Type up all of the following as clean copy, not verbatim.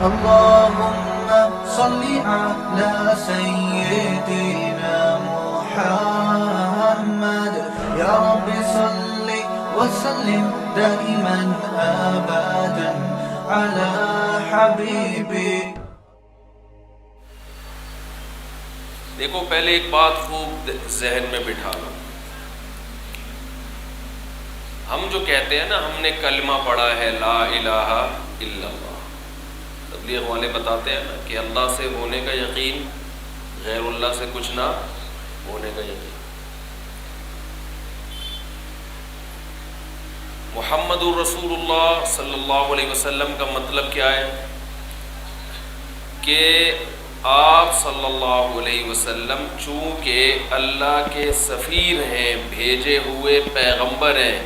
اللهم صل على سيدنا محمد يا رب صل وسلم دائما أبدا على حبيبي. دیکھو پہلے ایک بات خوب ذہن میں بٹھا لو. ہم جو کہتے ہیں نا ہم نے کلمہ پڑھا ہے لا الہ الا اللہ، تبلیغ والے بتاتے ہیں نا کہ اللہ سے ہونے کا یقین، غیر اللہ سے کچھ نہ ہونے کا یقین. محمد الرسول اللہ صلی اللہ علیہ وسلم کا مطلب کیا ہے کہ آپ صلی اللہ علیہ وسلم چونکہ اللہ کے سفیر ہیں، بھیجے ہوئے پیغمبر ہیں،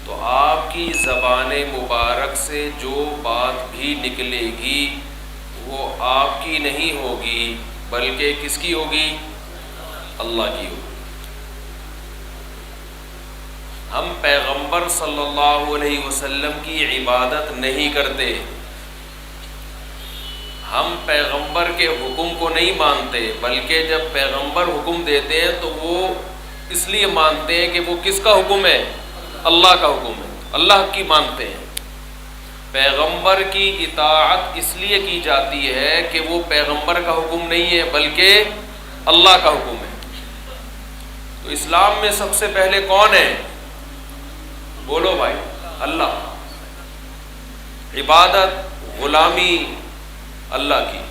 تو آپ کی زبان مبارک سے جو بات بھی نکلے گی وہ آپ کی نہیں ہوگی بلکہ کس کی ہوگی؟ اللہ کی ہوگی. ہم پیغمبر صلی اللہ علیہ وسلم کی عبادت نہیں کرتے، ہم پیغمبر کے حکم کو نہیں مانتے، بلکہ جب پیغمبر حکم دیتے ہیں تو وہ اس لیے مانتے ہیں کہ وہ کس کا حکم ہے؟ اللہ کا حکم ہے، اللہ کی مانتے ہیں. پیغمبر کی اطاعت اس لیے کی جاتی ہے کہ وہ پیغمبر کا حکم نہیں ہے بلکہ اللہ کا حکم ہے. تو اسلام میں سب سے پہلے کون ہے؟ بولو بھائی، اللہ. عبادت، غلامی اللہ کی.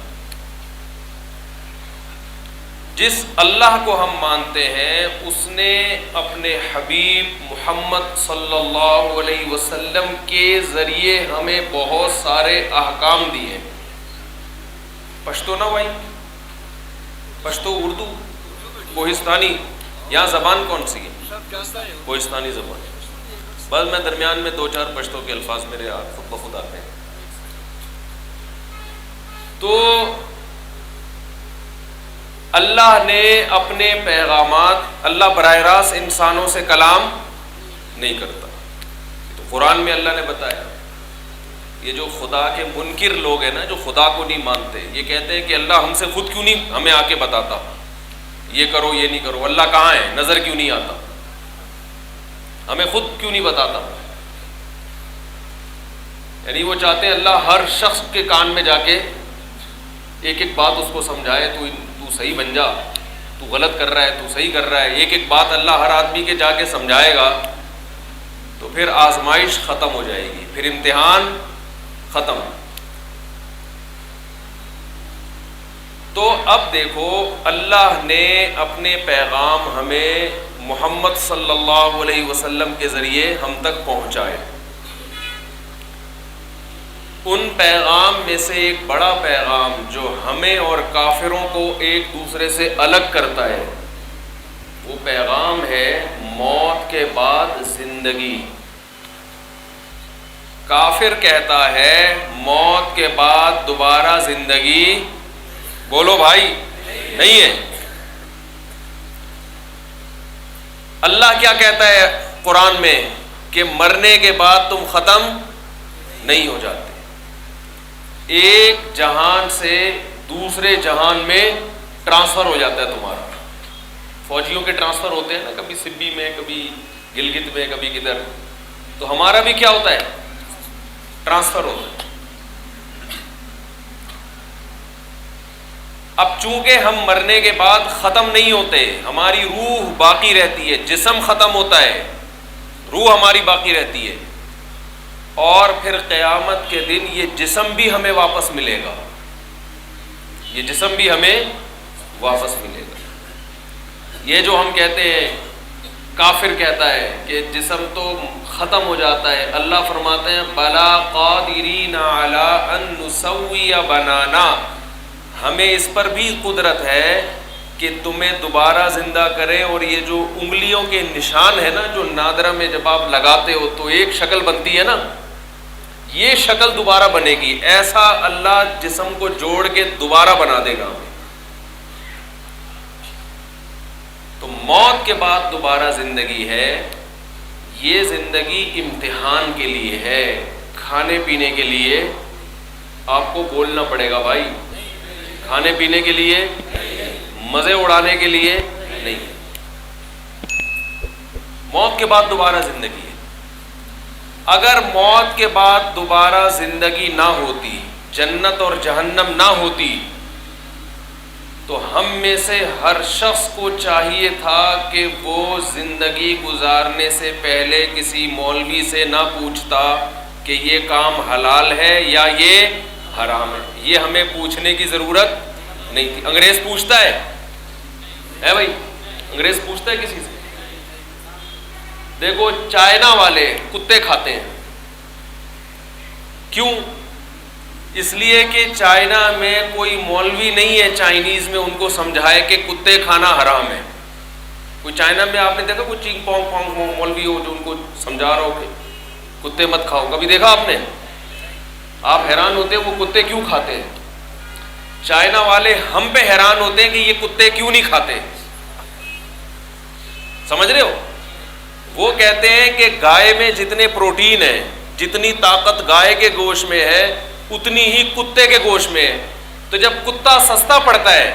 جس اللہ کو ہم مانتے ہیں اس نے اپنے حبیب محمد صلی اللہ علیہ وسلم کے ذریعے ہمیں بہت سارے احکام دیے. پشتو نا بھائی، پشتو اردو کوہستانی، یہاں زبان کون سی ہے؟ کوہستانی زبان. بس میں درمیان میں دو چار پشتو کے الفاظ میرے خود بخود آتے ہیں. تو اللہ نے اپنے پیغامات، اللہ براہ راست انسانوں سے کلام نہیں کرتا. تو قرآن میں اللہ نے بتایا. یہ جو خدا کے منکر لوگ ہیں نا، جو خدا کو نہیں مانتے، یہ کہتے ہیں کہ اللہ ہم سے خود کیوں نہیں ہمیں آ کے بتاتا، یہ کرو یہ نہیں کرو. اللہ کہاں ہے؟ نظر کیوں نہیں آتا؟ ہمیں خود کیوں نہیں بتاتا؟ یعنی وہ چاہتے ہیں اللہ ہر شخص کے کان میں جا کے ایک ایک بات اس کو سمجھائے، تو صحیح بن جا، تو غلط کر رہا ہے، تو صحیح کر رہا ہے. ایک ایک بات اللہ ہر آدمی کے جا کے سمجھائے گا تو پھر آزمائش ختم ہو جائے گی، پھر امتحان ختم. تو اب دیکھو اللہ نے اپنے پیغام ہمیں محمد صلی اللہ علیہ وسلم کے ذریعے ہم تک پہنچائے. ان پیغام میں سے ایک بڑا پیغام جو ہمیں اور کافروں کو ایک دوسرے سے الگ کرتا ہے، وہ پیغام ہے موت کے بعد زندگی. کافر کہتا ہے موت کے بعد دوبارہ زندگی، بولو بھائی، نہیں ہے. اللہ کیا کہتا ہے قرآن میں کہ مرنے کے بعد تم ختم نہیں ہو جاتے. ایک جہان سے دوسرے جہان میں ٹرانسفر ہو جاتا ہے تمہارا. فوجیوں کے ٹرانسفر ہوتے ہیں نا، کبھی سبی میں، کبھی گلگت میں، کبھی کدھر. تو ہمارا بھی کیا ہوتا ہے؟ ٹرانسفر ہوتا ہے. اب چونکہ ہم مرنے کے بعد ختم نہیں ہوتے، ہماری روح باقی رہتی ہے. جسم ختم ہوتا ہے، روح ہماری باقی رہتی ہے. اور پھر قیامت کے دن یہ جسم بھی ہمیں واپس ملے گا، یہ جسم بھی ہمیں واپس ملے گا. یہ جو ہم کہتے ہیں، کافر کہتا ہے کہ جسم تو ختم ہو جاتا ہے، اللہ فرماتے ہیں بلا قادرین علی ان نسوی بنانا، ہمیں اس پر بھی قدرت ہے کہ تمہیں دوبارہ زندہ کریں. اور یہ جو انگلیوں کے نشان ہے نا، جو نادرہ میں جب آپ لگاتے ہو تو ایک شکل بنتی ہے نا، یہ شکل دوبارہ بنے گی. ایسا اللہ جسم کو جوڑ کے دوبارہ بنا دے گا. تو موت کے بعد دوبارہ زندگی ہے. یہ زندگی امتحان کے لیے ہے، کھانے پینے کے لیے آپ کو بولنا پڑے گا بھائی، کھانے پینے کے لیے، مزے اڑانے کے لیے نہیں۔ موت کے بعد دوبارہ زندگی ہے۔ اگر موت کے بعد دوبارہ زندگی نہ ہوتی، جنت اور جہنم نہ ہوتی، تو ہم میں سے ہر شخص کو چاہیے تھا کہ وہ زندگی گزارنے سے پہلے کسی مولوی سے نہ پوچھتا کہ یہ کام حلال ہے یا یہ حرام ہے۔ یہ ہمیں پوچھنے کی ضرورت نہیں تھی۔ انگریز پوچھتا ہے بھائی، انگریز پوچھتا ہے کسی سے؟ دیکھو چائنا والے کتے کھاتے ہیں، کیوں؟ اس لیے کہ چائنا میں کوئی مولوی نہیں ہے چائنیز میں ان کو سمجھائے کہ کتے کھانا حرام ہے۔ کوئی چائنا میں آپ نے دیکھا کوئی چینگ پونگ پونگ مولوی ہو جو ان کو سمجھا رہا ہو کہ کتے مت کھاؤ؟ کبھی دیکھا آپ نے؟ آپ حیران ہوتے ہیں وہ کتے کیوں کھاتے ہیں۔ چائنا والے ہم پہ حیران ہوتے ہیں کہ یہ کتے کیوں نہیں کھاتے۔ سمجھ رہے ہو؟ وہ کہتے ہیں کہ گائے میں جتنے پروٹین ہیں، جتنی طاقت گائے کے گوشت میں ہے اتنی ہی کتے کے گوشت میں ہے، تو جب کتا سستا پڑتا ہے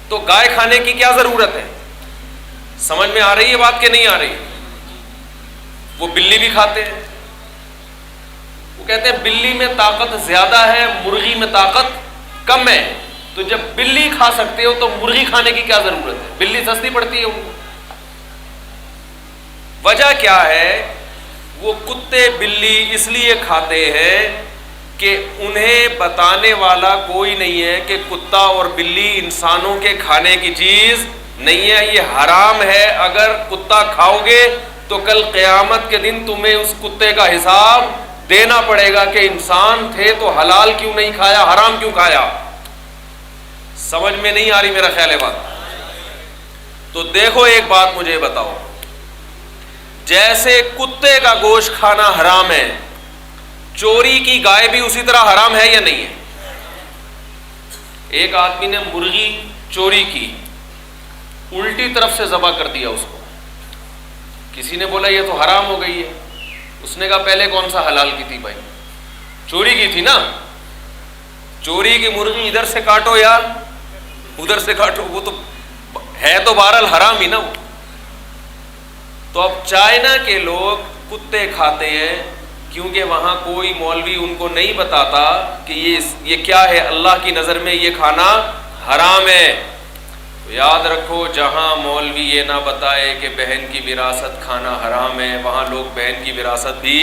تو گائے کھانے کی کیا ضرورت ہے؟ سمجھ میں آ رہی ہے بات کہ نہیں آ رہی؟ وہ بلی بھی کھاتے ہیں، وہ کہتے ہیں بلی میں طاقت زیادہ ہے، مرغی میں طاقت کم ہے، تو جب بلی کھا سکتے ہو تو مرغی کھانے کی کیا ضرورت ہے؟ بلی سستی پڑتی ہے ان کو۔ وجہ کیا ہے؟ وہ کتے بلی اس لیے کھاتے ہیں کہ انہیں بتانے والا کوئی نہیں ہے کہ کتا اور بلی انسانوں کے کھانے کی چیز نہیں ہے، یہ حرام ہے۔ اگر کتا کھاؤ گے تو کل قیامت کے دن تمہیں اس کتے کا حساب دینا پڑے گا کہ انسان تھے تو حلال کیوں نہیں کھایا، حرام کیوں کھایا۔ سمجھ میں نہیں آ رہی میرا خیال ہے بات؟ تو دیکھو ایک بات مجھے بتاؤ، جیسے کتے کا گوشت کھانا حرام ہے، چوری کی گائے بھی اسی طرح حرام ہے یا نہیں ہے؟ ایک آدمی نے مرغی چوری کی، الٹی طرف سے ذبح کر دیا اس کو، کسی نے بولا یہ تو حرام ہو گئی ہے، اس نے کہا پہلے کون سا حلال کی تھی بھائی؟ چوری کی تھی نا۔ چوری کی مرغی ادھر سے کاٹو یا ادھر سے کاٹو، وہ تو ہے تو بہرحال حرام ہی نا وہ۔ تو اب چائنا کے لوگ کتے کھاتے ہیں کیونکہ وہاں کوئی مولوی ان کو نہیں بتاتا کہ یہ کیا ہے، اللہ کی نظر میں یہ کھانا حرام ہے۔ تو یاد رکھو، جہاں مولوی یہ نہ بتائے کہ بہن کی وراثت کھانا حرام ہے، وہاں لوگ بہن کی وراثت بھی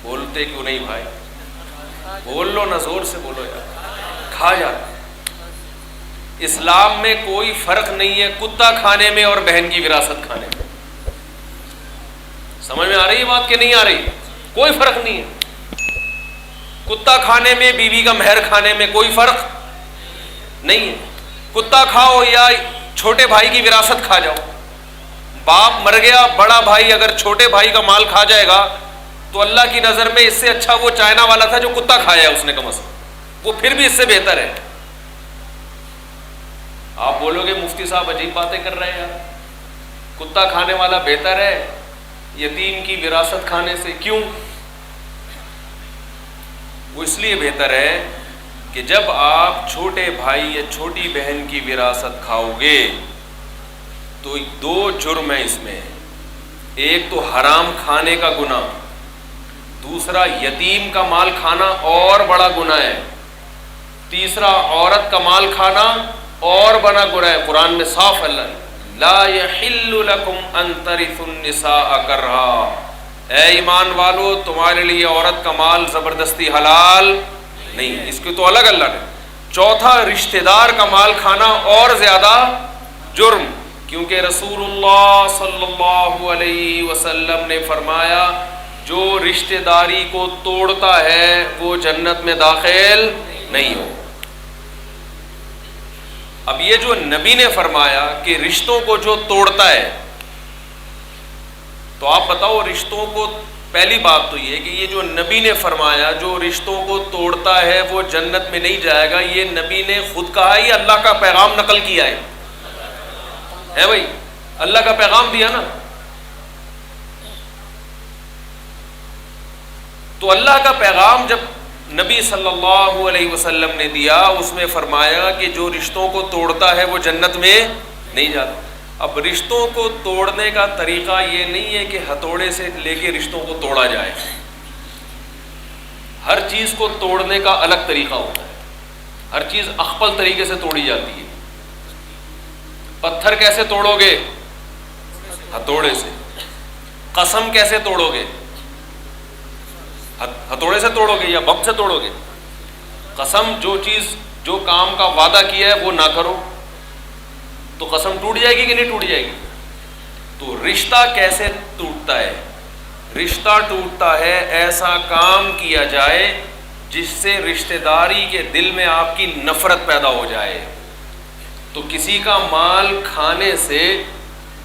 بولتے کیوں نہیں بھائی؟ بول لو نا، زور سے بولو یار، کھا جاتے۔ اسلام میں کوئی فرق نہیں ہے کتا کھانے میں اور بہن کی وراثت کھانے میں۔ سمجھ میں آ رہی ہے بات کہ نہیں آ رہی؟ کوئی فرق نہیں ہے۔ کتا کھانے میں، بیوی کا مہر کھانے میں کوئی فرق نہیں ہے۔ کتا کھاؤ یا چھوٹے بھائی کی وراثت کھا جاؤ، باپ مر گیا، بڑا بھائی اگر چھوٹے بھائی کا مال کھا جائے گا تو اللہ کی نظر میں اس سے اچھا وہ چائنا والا تھا جو کتا کھایا اس نے، کم از کم وہ پھر بھی اس سے بہتر ہے۔ آپ بولو گے مفتی صاحب عجیب باتیں کر رہے ہیں یار، کتا کھانے والا بہتر ہے یتیم کی وراثت کھانے سے؟ کیوں؟ وہ اس لیے بہتر ہے کہ جب آپ چھوٹے بھائی یا چھوٹی بہن کی وراثت کھاؤ گے تو دو جرم ہیں اس میں، ایک تو حرام کھانے کا گناہ، دوسرا یتیم کا مال کھانا اور بڑا گناہ ہے، تیسرا عورت کا مال کھانا اور بڑا گناہ ہے۔ قرآن میں صاف اللہ لا یحل لکم ان ترثوا النساء کرہا، اے ایمان والو تمہارے لیے عورت کا مال زبردستی حلال نہیں ہے، اس کی تو الگ اللہ نے۔ چوتھا، رشتہ دار کا مال کھانا اور زیادہ جرم، کیونکہ رسول اللہ صلی اللہ علیہ وسلم نے فرمایا جو رشتہ داری کو توڑتا ہے وہ جنت میں داخل نہیں ہو۔ اب یہ جو نبی نے فرمایا کہ رشتوں کو جو توڑتا ہے، تو آپ بتاؤ رشتوں کو، پہلی بات تو یہ کہ یہ جو نبی نے فرمایا جو رشتوں کو توڑتا ہے وہ جنت میں نہیں جائے گا، یہ نبی نے خود کہا ہے، یہ اللہ کا پیغام نقل کیا ہے بھائی، اللہ کا پیغام دیا نا۔ تو اللہ کا پیغام جب نبی صلی اللہ علیہ وسلم نے دیا، اس میں فرمایا کہ جو رشتوں کو توڑتا ہے وہ جنت میں نہیں جاتا۔ اب رشتوں کو توڑنے کا طریقہ یہ نہیں ہے کہ ہتھوڑے سے لے کے رشتوں کو توڑا جائے، ہر چیز کو توڑنے کا الگ طریقہ ہوتا ہے، ہر چیز اخپل طریقے سے توڑی جاتی ہے۔ پتھر کیسے توڑو گے؟ ہتھوڑے سے۔ قسم کیسے توڑو گے؟ ہتھوڑے سے توڑو گے یا بم سے توڑو گے؟ قسم، جو چیز جو کام کا وعدہ کیا ہے وہ نہ کرو تو قسم ٹوٹ جائے گی کہ نہیں ٹوٹ جائے گی؟ تو رشتہ کیسے ٹوٹتا ہے؟ رشتہ ٹوٹتا ہے ایسا کام کیا جائے جس سے رشتہ داری کے دل میں آپ کی نفرت پیدا ہو جائے۔ تو کسی کا مال کھانے سے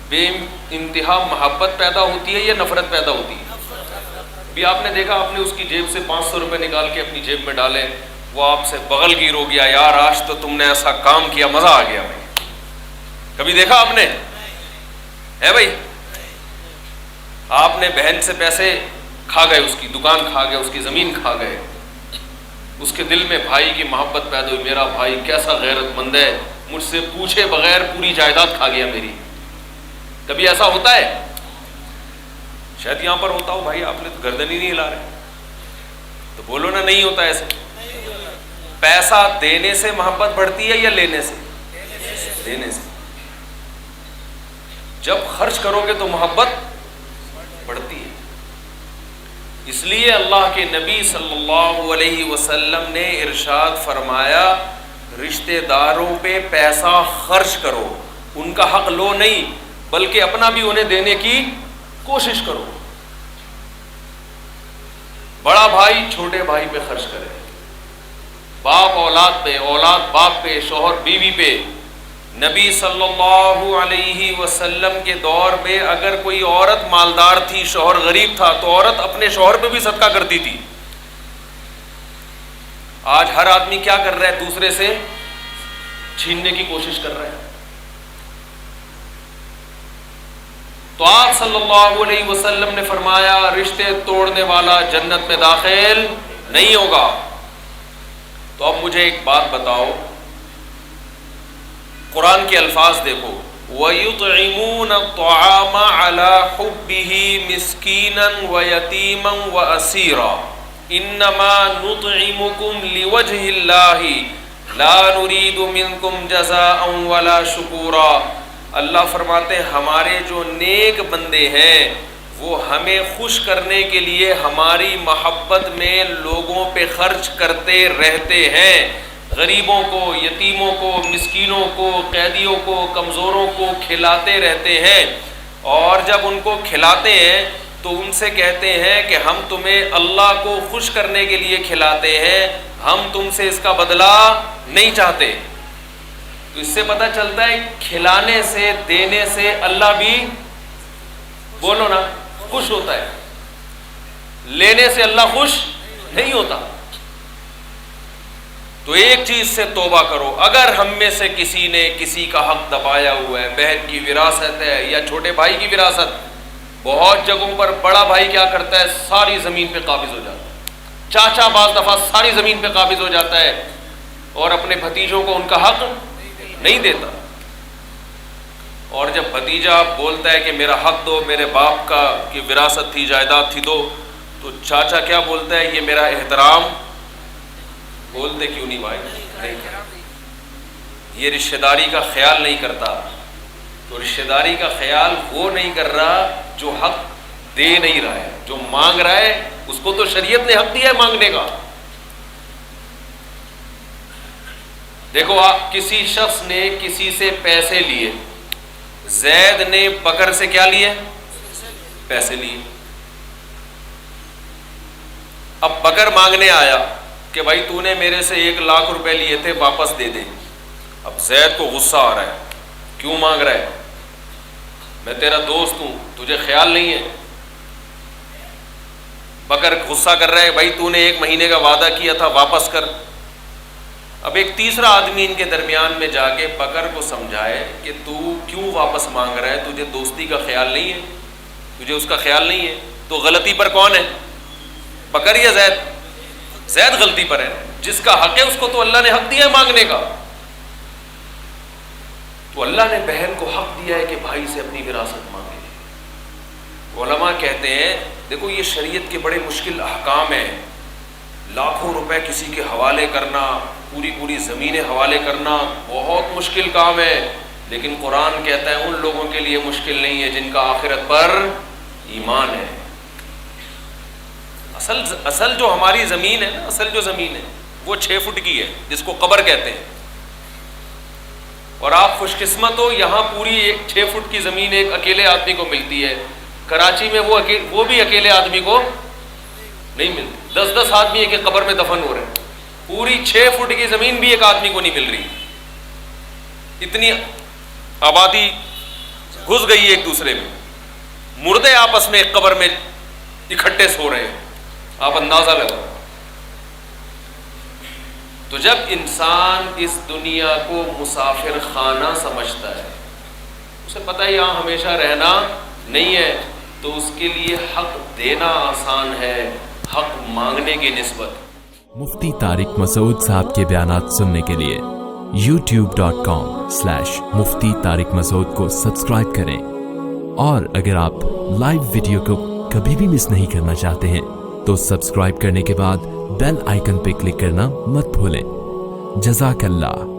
بے انتہا محبت پیدا ہوتی ہے یا نفرت پیدا ہوتی ہے؟ بھی آپ نے دیکھا، آپ نے اس کی جیب سے 500 روپے نکال کے اپنی جیب میں ڈالے، وہ آپ سے بغل گیر ہو گیا، یار آج تو تم نے ایسا کام کیا، مزہ آ گیا بھائی۔ کبھی دیکھا آپ نے؟ ہے بھائی؟ آپ نے بہن سے پیسے کھا گئے، اس کی دکان کھا گئے، اس کی زمین کھا گئے، اس کے دل میں بھائی کی محبت پیدا ہوئی، میرا بھائی کیسا غیرت مند ہے، مجھ سے پوچھے بغیر پوری جائیداد کھا گیا میری۔ کبھی ایسا ہوتا ہے؟ شاید یہاں پر ہوتا ہو، بھائی آپ نے تو گردن ہی نہیں ہلا رہے، تو بولو نا نہیں ہوتا ایسے۔ پیسہ دینے سے محبت بڑھتی ہے یا لینے سے؟ دینے سے۔ جب خرچ کرو گے تو محبت بڑھتی ہے۔ اس لیے اللہ کے نبی صلی اللہ علیہ وسلم نے ارشاد فرمایا، رشتہ داروں پہ پیسہ خرچ کرو، ان کا حق لو نہیں بلکہ اپنا بھی انہیں دینے کی کوشش کرو۔ بڑا بھائی چھوٹے بھائی پہ خرچ کرے، باپ اولاد پہ، اولاد باپ پہ، شوہر بیوی پہ۔ نبی صلی اللہ علیہ وسلم کے دور میں اگر کوئی عورت مالدار تھی، شوہر غریب تھا، تو عورت اپنے شوہر پہ بھی صدقہ کرتی تھی۔ آج ہر آدمی کیا کر رہا ہے؟ دوسرے سے چھیننے کی کوشش کر رہا ہے۔ تو آپ صلی اللہ علیہ وسلم نے فرمایا، رشتے توڑنے والا جنت میں داخل نہیں ہوگا۔ تو اب مجھے ایک بات بتاؤ، قرآن کے الفاظ دیکھو، وَيُطْعِمُونَ الطَّعَامَ عَلَى حُبِّهِ مِسْكِينًا وَيَتِيمًا وَأَسِيرًا إِنَّمَا نُطْعِمُكُمْ لِوَجْهِ اللَّهِ لَا نُرِيدُ مِنْكُمْ جَزَاءً وَلَا شُكُورًا۔ اللہ فرماتے ہیں ہمارے جو نیک بندے ہیں وہ ہمیں خوش کرنے کے لیے ہماری محبت میں لوگوں پہ خرچ کرتے رہتے ہیں، غریبوں کو، یتیموں کو، مسکینوں کو، قیدیوں کو، کمزوروں کو کھلاتے رہتے ہیں، اور جب ان کو کھلاتے ہیں تو ان سے کہتے ہیں کہ ہم تمہیں اللہ کو خوش کرنے کے لیے کھلاتے ہیں، ہم تم سے اس کا بدلہ نہیں چاہتے۔ تو اس سے پتہ چلتا ہے کھلانے سے، دینے سے اللہ بھی، بولو نا، خوش ہوتا ہے، لینے سے اللہ خوش نہیں ہوتا۔ تو ایک چیز سے توبہ کرو، اگر ہم میں سے کسی نے کسی کا حق دبایا ہوا ہے، بہن کی وراثت ہے یا چھوٹے بھائی کی وراثت، بہت جگہوں پر بڑا بھائی کیا کرتا ہے، ساری زمین پہ قابض ہو جاتا ہے، چاچا بعض دفعہ ساری زمین پہ قابض ہو جاتا ہے اور اپنے بھتیجوں کو ان کا حق نہیں دیتا۔ اور جب بھتیجا بولتا ہے کہ میرا حق دو، میرے باپ کا کی وراثت تھی، جائیداد تھی دو، تو چاچا کیا بولتا ہے، یہ میرا احترام، بولتے کیوں نہیں بھائی، نہیں کرتا، یہ رشتہ داری کا خیال نہیں کرتا۔ تو رشتہ داری کا خیال وہ نہیں کر رہا جو حق دے نہیں رہا ہے، جو مانگ رہا ہے اس کو تو شریعت نے حق دیا ہے مانگنے کا۔ دیکھو، آپ کسی شخص نے کسی سے پیسے لیے، زید نے بکر سے کیا لیے؟ پیسے لیے۔ اب بکر مانگنے آیا کہ بھائی تو نے میرے سے 1,00,000 روپے لیے تھے، واپس دے دے۔ اب زید کو غصہ آ رہا ہے، کیوں مانگ رہا ہے؟ میں تیرا دوست ہوں، تجھے خیال نہیں ہے؟ بکر غصہ کر رہا ہے، بھائی تو نے 1 مہینے کا وعدہ کیا تھا، واپس کر۔ اب ایک تیسرا آدمی ان کے درمیان میں جا کے بکر کو سمجھائے کہ تو کیوں واپس مانگ رہا ہے، تجھے دوستی کا خیال نہیں ہے، تجھے اس کا خیال نہیں ہے۔ تو غلطی پر کون ہے، بکر یا زید؟ زید غلطی پر ہے، جس کا حق ہے اس کو تو اللہ نے حق دیا ہے مانگنے کا. تو اللہ نے بہن کو حق دیا ہے کہ بھائی سے اپنی وراثت مانگے. علماء کہتے ہیں دیکھو یہ شریعت کے بڑے مشکل احکام ہیں. لاکھوں روپے کسی کے حوالے کرنا، پوری زمینیں حوالے کرنا بہت مشکل کام ہے، لیکن قرآن کہتا ہے ان لوگوں کے لیے مشکل نہیں ہے جن کا آخرت پر ایمان ہے. اصل جو ہماری زمین ہے نا، اصل جو زمین ہے وہ 6 فٹ کی ہے جس کو قبر کہتے ہیں. اور آپ خوش قسمت ہو یہاں پوری 6 فٹ کی زمین ایک اکیلے آدمی کو ملتی ہے. کراچی میں وہ بھی اکیلے آدمی کو نہیں ملتی. 10 آدمی ایک ایک قبر میں دفن ہو رہے ہیں. پوری 6 فٹ کی زمین بھی ایک آدمی کو نہیں مل رہی. اتنی آبادی گھس گئی ایک دوسرے میں. مردے آپس میں ایک قبر میں اکٹھے سو رہے ہیں. آپ اندازہ لگاؤ. تو جب انسان اس دنیا کو مسافر خانہ سمجھتا ہے، اسے پتہ ہے یہاں ہمیشہ رہنا نہیں ہے، تو اس کے لیے حق دینا آسان ہے حق مانگنے کی نسبت. مفتی طارق مسعود صاحب کے بیانات سننے کے لیے youtube.com/مفتی طارق مسعود کو سبسکرائب کریں، اور اگر آپ لائیو ویڈیو کو کبھی بھی مس نہیں کرنا چاہتے ہیں تو سبسکرائب کرنے کے بعد بیل آئیکن پہ کلک کرنا مت بھولیں. جزاک اللہ.